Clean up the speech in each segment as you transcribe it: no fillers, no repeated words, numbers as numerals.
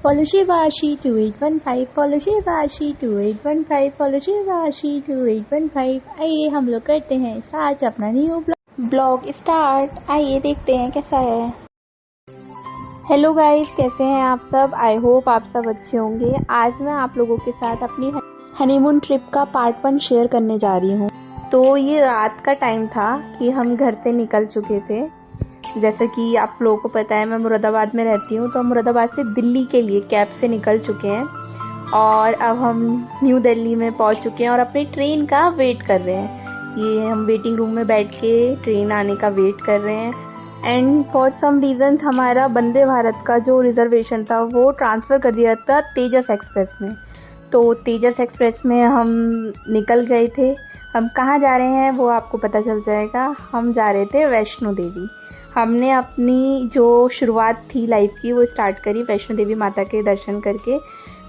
Follow Shivashi 2815, follow Shivashi 2815, follow Shivashi 2815। आइए हम लोग करते हैं आज अपना न्यू ब्लॉग स्टार्ट। आइए देखते हैं कैसा है। हेलो गाइस, कैसे हैं आप सब? आई होप आप सब अच्छे होंगे। आज मैं आप लोगों के साथ अपनी हनीमून ट्रिप का पार्ट 1 शेयर करने जा रही हूँ। तो ये रात का टाइम था कि हम घर से निकल चुके थे। जैसा कि आप लोगों को पता है, मैं मुरादाबाद में रहती हूँ, तो मुरादाबाद से दिल्ली के लिए कैब से निकल चुके हैं और अब हम न्यू दिल्ली में पहुँच चुके हैं और अपनी ट्रेन का वेट कर रहे हैं। ये हम वेटिंग रूम में बैठ के ट्रेन आने का वेट कर रहे हैं। एंड फॉर सम रीज़न हमारा वंदे भारत का जो रिजर्वेशन था वो ट्रांसफ़र कर दिया था तेजस एक्सप्रेस में। तो तेजस एक्सप्रेस में हम निकल गए थे। हम कहाँ जा रहे हैं वो आपको पता चल जाएगा। हम जा रहे थे वैष्णो देवी। हमने अपनी जो शुरुआत थी लाइफ की वो स्टार्ट करी वैष्णो देवी माता के दर्शन करके।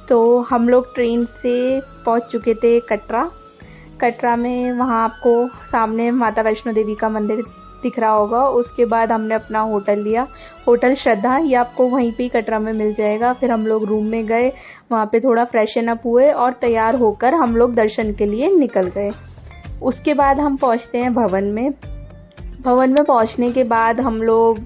तो हम लोग ट्रेन से पहुंच चुके थे कटरा में। वहां आपको सामने माता वैष्णो देवी का मंदिर दिख रहा होगा। उसके बाद हमने अपना होटल लिया, होटल श्रद्धा। ये आपको वहीं पे कटरा में मिल जाएगा। फिर हम लोग रूम में गए, वहाँ पे थोड़ा फ्रेशन अप हुए और तैयार होकर हम लोग दर्शन के लिए निकल गए। उसके बाद हम पहुँचते हैं भवन में पहुंचने के बाद हम लोग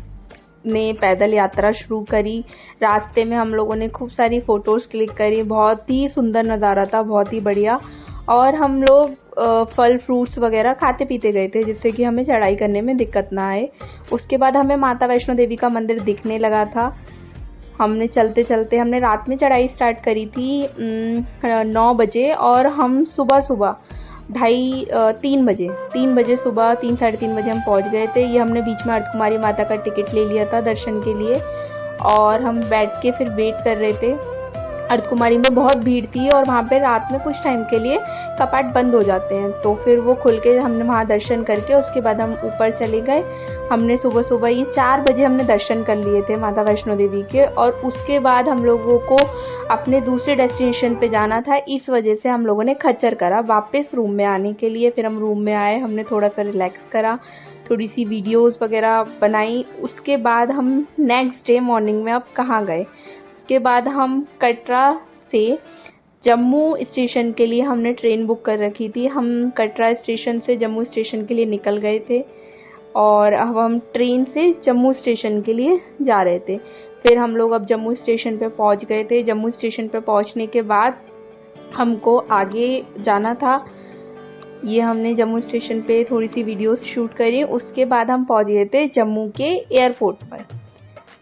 ने पैदल यात्रा शुरू करी। रास्ते में हम लोगों ने खूब सारी फ़ोटोज़ क्लिक करी। बहुत ही सुंदर नज़ारा था, बहुत ही बढ़िया। और हम लोग फल फ्रूट्स वगैरह खाते पीते गए थे जिससे कि हमें चढ़ाई करने में दिक्कत ना आए। उसके बाद हमें माता वैष्णो देवी का मंदिर दिखने लगा था। हमने चलते चलते हमने रात में चढ़ाई स्टार्ट करी थी 9 बजे और हम सुबह 3 बजे सुबह 3-3:30 बजे हम पहुंच गए थे। ये हमने बीच में अर्धकुमारी माता का टिकट ले लिया था दर्शन के लिए और हम बैठ के फिर वेट कर रहे थे। अर्धकुमारी में बहुत भीड़ थी और वहाँ पे रात में कुछ टाइम के लिए कपाट बंद हो जाते हैं, तो फिर वो खुल के हमने वहाँ दर्शन करके उसके बाद हम ऊपर चले गए। हमने सुबह ये 4 बजे हमने दर्शन कर लिए थे माता वैष्णो देवी के। और उसके बाद हम लोगों को अपने दूसरे डेस्टिनेशन पे जाना था, इस वजह से हम लोगों ने खच्चर करा वापस रूम में आने के लिए। फिर हम रूम में आए, हमने थोड़ा सा रिलैक्स करा, थोड़ी सी वीडियोस वगैरह बनाई। उसके बाद हम नेक्स्ट डे मॉर्निंग में अब कहाँ गए। उसके बाद हम कटरा से जम्मू स्टेशन के लिए हमने ट्रेन बुक कर रखी थी। हम कटरा स्टेशन से जम्मू स्टेशन के लिए निकल गए थे और अब हम ट्रेन से जम्मू स्टेशन के लिए जा रहे थे। फिर हम लोग अब जम्मू स्टेशन पे पहुंच गए थे। जम्मू स्टेशन पे पहुंचने के बाद हमको आगे जाना था। ये हमने जम्मू स्टेशन पे थोड़ी सी वीडियोस शूट करी। उसके बाद हम पहुंच गए थे जम्मू के एयरपोर्ट पर।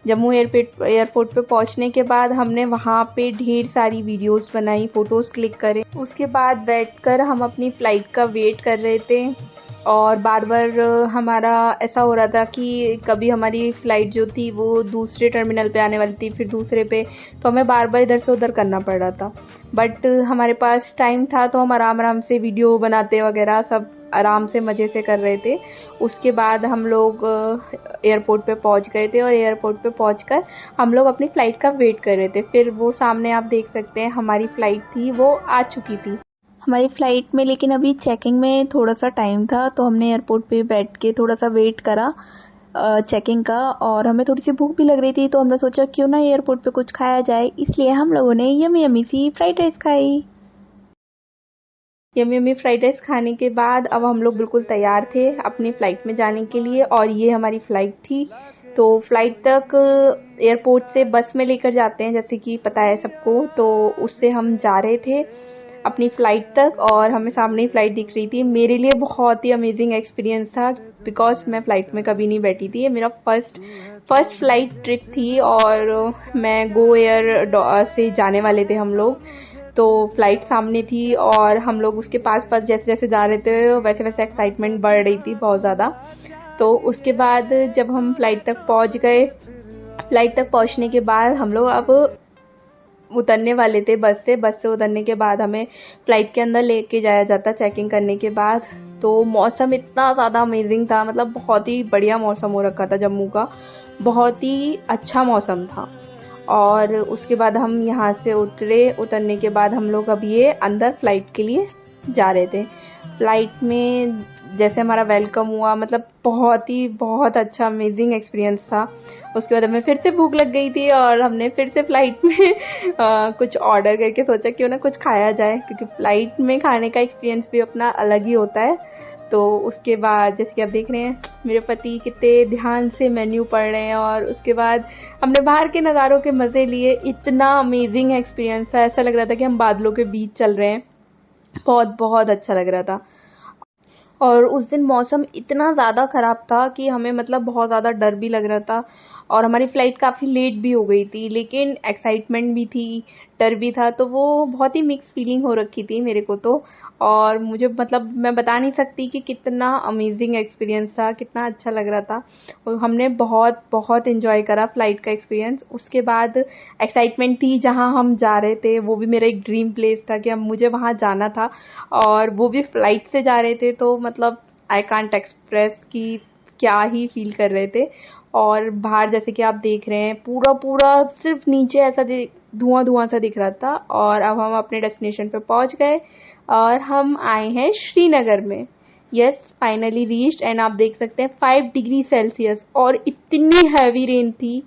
जम्मू एयरपोर्ट पे पहुंचने के बाद हमने वहाँ पे ढेर सारी वीडियोस बनाई, फ़ोटोज़ क्लिक करे। उसके बाद बैठकर हम अपनी फ़्लाइट का वेट कर रहे थे और बार बार हमारा ऐसा हो रहा था कि कभी हमारी फ़्लाइट जो थी वो दूसरे टर्मिनल पे आने वाली थी, फिर दूसरे पे, तो हमें बार बार इधर से उधर करना पड़ रहा था। बट हमारे पास टाइम था तो हम आराम से वीडियो बनाते वगैरह सब आराम से मज़े से कर रहे थे। उसके बाद हम लोग एयरपोर्ट पे पहुंच गए थे और एयरपोर्ट पे पहुंचकर हम लोग अपनी फ़्लाइट का वेट कर रहे थे। फिर वो सामने आप देख सकते हैं हमारी फ़्लाइट थी वो आ चुकी थी हमारी फ़्लाइट में। लेकिन अभी चेकिंग में थोड़ा सा टाइम था तो हमने एयरपोर्ट पे बैठ के थोड़ा सा वेट करा चेकिंग का। और हमें थोड़ी सी भूख भी लग रही थी तो हमने सोचा क्यों ना एयरपोर्ट पे कुछ खाया जाए, इसलिए हम लोगों ने यमी सी फ्राइड राइस खाई। यमी फ्राइड राइस खाने के बाद अब हम लोग बिल्कुल तैयार थे अपनी फ़्लाइट में जाने के लिए और ये हमारी फ़्लाइट थी। तो फ़्लाइट तक एयरपोर्ट से बस में लेकर जाते हैं, जैसे कि पता है सबको। तो उससे हम जा रहे थे अपनी फ़्लाइट तक और हमें सामने ही फ़्लाइट दिख रही थी। मेरे लिए बहुत ही अमेजिंग एक्सपीरियंस था बिकॉज मैं फ़्लाइट में कभी नहीं बैठी थी। ये मेरा फर्स्ट फ़्लाइट ट्रिप थी और मैं गो एयर से जाने वाले थे हम लोग। तो फ़्लाइट सामने थी और हम लोग उसके पास जैसे जैसे जा रहे थे वैसे वैसे एक्साइटमेंट बढ़ रही थी बहुत ज़्यादा। तो उसके बाद जब हम फ़्लाइट तक पहुंच गए, फ़्लाइट तक पहुंचने के बाद हम लोग अब उतरने वाले थे बस से उतरने के बाद हमें फ़्लाइट के अंदर लेके जाया जाता चेकिंग करने के बाद। तो मौसम इतना ज़्यादा अमेजिंग था, मतलब बहुत ही बढ़िया मौसम हो रखा था जम्मू का, बहुत ही अच्छा मौसम था। और उसके बाद हम यहाँ से उतरने के बाद हम लोग अब ये अंदर फ़्लाइट के लिए जा रहे थे। फ़्लाइट में जैसे हमारा वेलकम हुआ, मतलब बहुत अच्छा अमेजिंग एक्सपीरियंस था। उसके बाद हमें फिर से भूख लग गई थी और हमने फिर से फ्लाइट में कुछ ऑर्डर करके सोचा क्यों ना कुछ खाया जाए, क्योंकि फ्लाइट में खाने का एक्सपीरियंस भी अपना अलग ही होता है। तो उसके बाद जैसे कि आप देख रहे हैं मेरे पति कितने ध्यान से मेन्यू पढ़ रहे हैं, और उसके बाद हमने बाहर के नज़ारों के मज़े लिए। इतना अमेजिंग एक्सपीरियंस था, ऐसा लग रहा था कि हम बादलों के बीच चल रहे हैं। बहुत अच्छा लग रहा था। और उस दिन मौसम इतना ज़्यादा ख़राब था कि हमें मतलब बहुत ज़्यादा डर भी लग रहा था, और हमारी फ़्लाइट काफ़ी लेट भी हो गई थी, लेकिन एक्साइटमेंट भी थी, डर भी था, तो वो बहुत ही मिक्स फीलिंग हो रखी थी मेरे को तो। और मुझे मतलब मैं बता नहीं सकती कि कितना अमेजिंग एक्सपीरियंस था, कितना अच्छा लग रहा था। और हमने बहुत एंजॉय करा फ़्लाइट का एक्सपीरियंस। उसके बाद एक्साइटमेंट थी जहाँ हम जा रहे थे, वो भी मेरा एक ड्रीम प्लेस था कि अब मुझे वहाँ जाना था, और वो भी फ़्लाइट से जा रहे थे, तो मतलब आई कांट एक्सप्रेस कि क्या ही फील कर रहे थे। और बाहर जैसे कि आप देख रहे हैं पूरा सिर्फ नीचे ऐसा धुआं सा दिख रहा था। और अब हम अपने डेस्टिनेशन पे पहुंच गए और हम आए हैं श्रीनगर में। Yes, finally reached. एंड आप देख सकते हैं 5 डिग्री सेल्सियस, और इतनी हैवी रेन थी,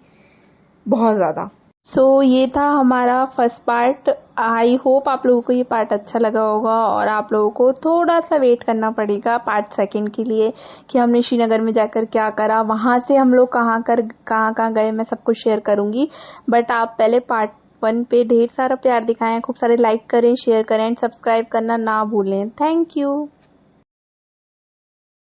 बहुत ज़्यादा। सो ये था हमारा फर्स्ट पार्ट। आई होप आप लोगों को ये पार्ट अच्छा लगा होगा, और आप लोगों को थोड़ा सा वेट करना पड़ेगा पार्ट सेकंड के लिए कि हमने श्रीनगर में जाकर क्या करा, वहाँ से हम लोग कहाँ गए, मैं सब कुछ शेयर करूँगी। बट आप पहले पार्ट 1 पे ढेर सारा प्यार दिखाएं, खूब सारे लाइक करें, शेयर करें एंड सब्सक्राइब करना ना भूलें। Thank you.